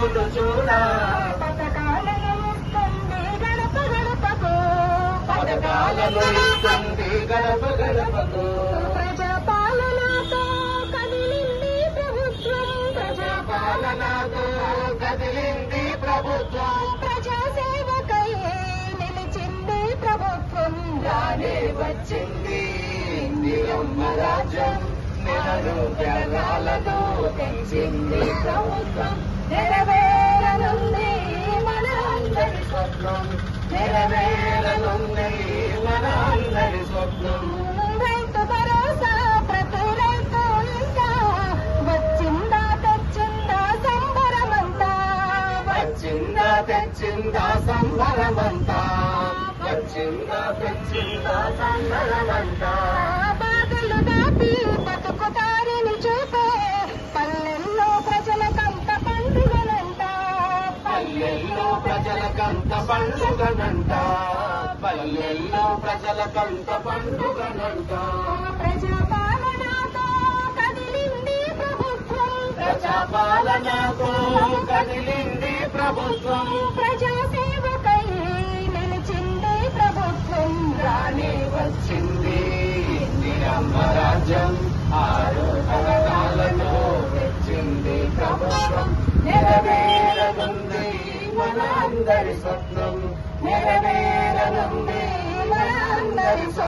చూడు చూడా పథకాలను ఇస్తుంది గడప గడపకు, పథకాలను ఇస్తుంది గడప గడపకు. ప్రజాపాలనతో కదిలింది ప్రభుత్వం, ప్రజాపాలనతో కదిలింది ప్రభుత్వం, ప్రజాసేవకై నిలిచింది ప్రభుత్వం. రానే వచ్చింది ఇందిరమ్మ రాజ్యం, నెలలు జగాలతో తెచ్చింది ప్రభుత్వం. నెరవేరనుంది మన అందరి స్వప్నం, నెరవేరనుంది మన అందరి స్వప్నం. రైతు భరోసా ప్రతి రైతు ఇంకా వచ్చిందా తెచ్చిందా సంబరమంతా, వచ్చిందా తెచ్చిందా సంబరమంతా, వచ్చిందా తెచ్చిందా సంబరమంతా. బాధలు దాటి బతుకుతారని చూపే పల్లెల్లో ప్రజలకంత పండుగనంట, పల్లెల్లో ప్రజలకంత పండుగనంట, పల్లెల్లో ప్రజలకంత పండుగనంట. ప్రజాపాలనతో కదిలింది ప్రభుత్వం, ప్రజాపాలనతో కదిలింది ప్రభుత్వం, ప్రజాసేవకై నిలిచింది ప్రభుత్వం. రానే వచ్చింది ఇందిరమ్మ రాజ్యం, ఆరు పథకాలతో తెచ్చింది ప్రభుత్వం. నెరవేరనుంది మన అందరి స్వప్నం, నెరవేరనుంది మన అందరి స్వప్నం.